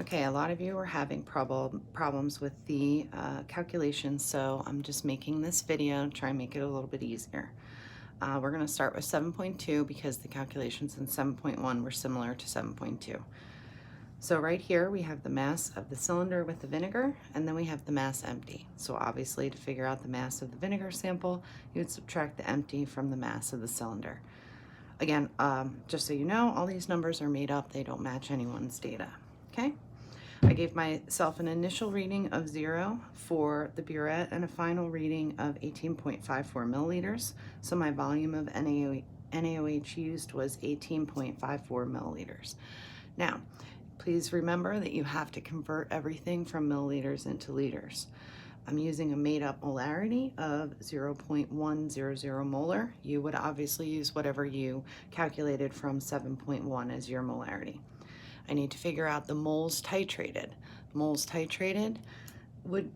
Okay, a lot of you are having problems with the calculations, so I'm just making this video to try and make it a little bit easier. We're going to start with 7.2 because the calculations in 7.1 were similar to 7.2. So right here we have the mass of the cylinder with the vinegar, and then we have the mass empty. So obviously to figure out the mass of the vinegar sample, you would subtract the empty from the mass of the cylinder. Again, just so you know, all these numbers are made up. They don't match anyone's data, okay? I gave myself an initial reading of 0 for the burette and a final reading of 18.54 milliliters. So my volume of NaOH used was 18.54 milliliters. Now, please remember that you have to convert everything from milliliters into liters. I'm using a made-up molarity of 0.100 molar. You would obviously use whatever you calculated from 7.1 as your molarity. I need to figure out the moles titrated. Moles titrated would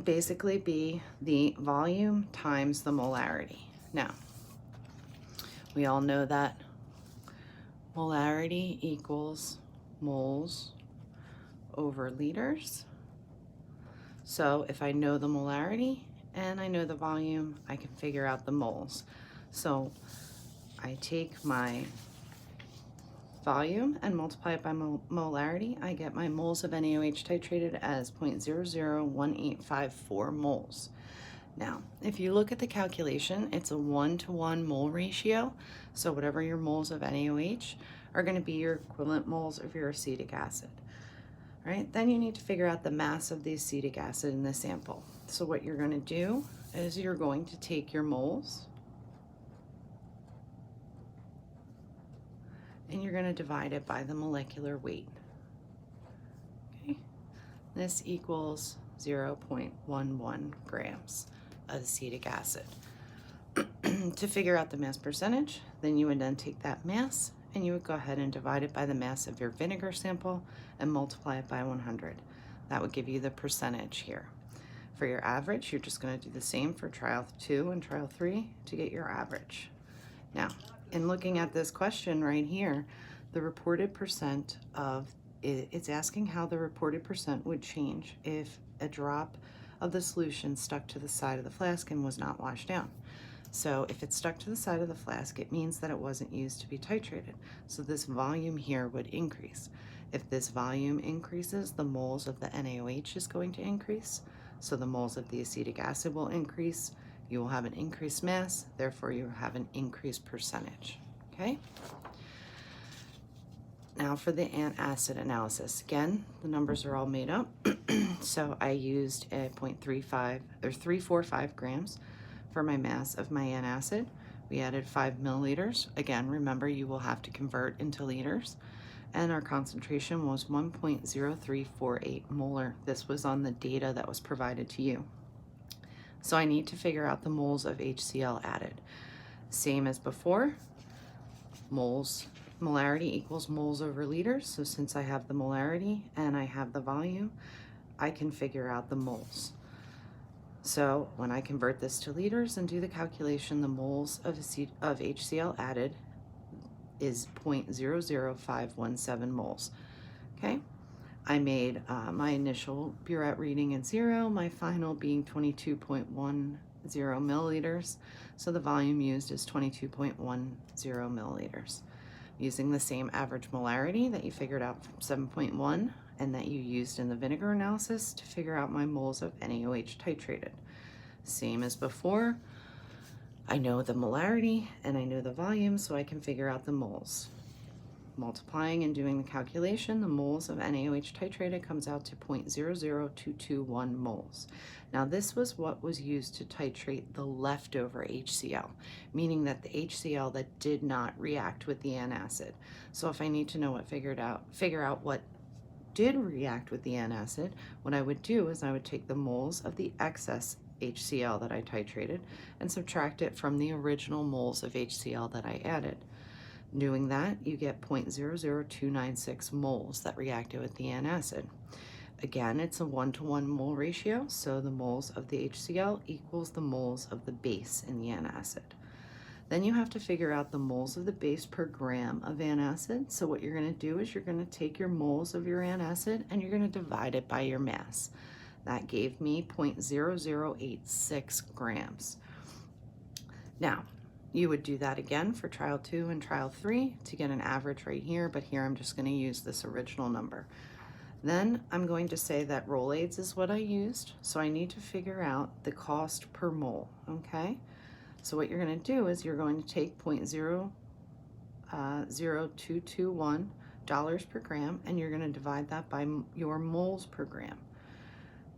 basically be the volume times the molarity. Now, we all know that molarity equals moles over liters. So if I know the molarity and I know the volume, I can figure out the moles. So I take my volume and multiply it by molarity. I get my moles of NaOH titrated as 0.001854 moles. Now, if you look at the calculation, it's a 1-to-1 mole ratio. So whatever your moles of NaOH are going to be your equivalent moles of your acetic acid. Right? Then you need to figure out the mass of the acetic acid in the sample. So what you're going to do is you're going to take your moles and you're going to divide it by the molecular weight. Okay? This equals 0.11 grams of acetic acid. To figure out the mass percentage, then you would then take that mass and you would go ahead and divide it by the mass of your vinegar sample and multiply it by 100. That would give you the percentage here. For your average, you're just going to do the same for trial 2 and trial 3 to get your average. Now, in looking at this question right here, the reported percent of, it's asking how the reported percent would change if a drop of the solution stuck to the side of the flask and was not washed down. So if it's stuck to the side of the flask, it means that it wasn't used to be titrated. So this volume here would increase. If this volume increases, the moles of the NaOH is going to increase. So the moles of the acetic acid will increase. You will have an increased mass, therefore you have an increased percentage, okay? Now for the antacid analysis. Again, the numbers are all made up. So I used a 0.35 or 345 grams for my mass of my antacid. We added 5 milliliters. Again, remember you will have to convert into liters. And our concentration was 1.0348 molar. This was on the data that was provided to you. So I need to figure out the moles of HCl added. Same as before, moles, molarity equals moles over liters. So since I have the molarity and I have the volume, I can figure out the moles. So when I convert this to liters and do the calculation, the moles of HCl added is 0.00517 moles. Okay, I made my initial burette reading in 0, my final being 22.10 milliliters. So the volume used is 22.10 milliliters. Using the same average molarity that you figured out from 7.1 and that you used in the vinegar analysis to figure out my moles of NaOH titrated. Same as before, I know the molarity and I know the volume, so I can figure out the moles. Multiplying and doing the calculation, the moles of NaOH titrated comes out to 0.00221 moles. Now this was what was used to titrate the leftover HCl, meaning that the HCl that did not react with the antacid. So if I need to know what figure out what did react with the antacid, what I would do is I would take the moles of the excess HCl that I titrated and subtract it from the original moles of HCl that I added. Doing that, you get 0.00296 moles that reacted with the antacid. Again, it's a 1-to-1 mole ratio, so the moles of the HCl equals the moles of the base in the antacid. Then you have to figure out the moles of the base per gram of antacid. So what you're going to do is you're going to take your moles of your antacid and you're going to divide it by your mass. That gave me 0.0086 grams. Now, you would do that again for trial 2 and trial 3 to get an average right here, but here I'm just going to use this original number. Then I'm going to say that Rolaids is what I used, so I need to figure out the cost per mole, okay? So what you're going to do is you're going to take 0.0221 dollars per gram, and you're going to divide that by your moles per gram.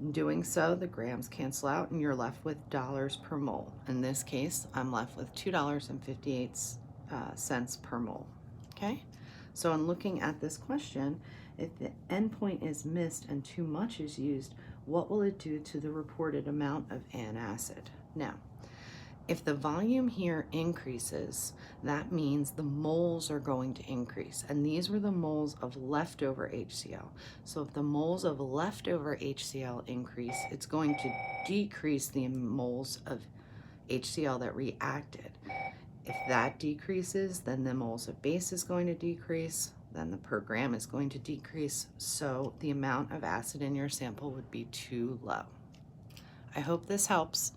In doing so, the grams cancel out and you're left with dollars per mole. In this case, I'm left with $2.58 per mole, okay? So in looking at this question, if the endpoint is missed and too much is used, what will it do to the reported amount of antacid? Now, if the volume here increases, that means the moles are going to increase. And these were the moles of leftover HCl. So if the moles of leftover HCl increase, it's going to decrease the moles of HCl that reacted. If that decreases, then the moles of base is going to decrease, then the per gram is going to decrease. So the amount of acid in your sample would be too low. I hope this helps.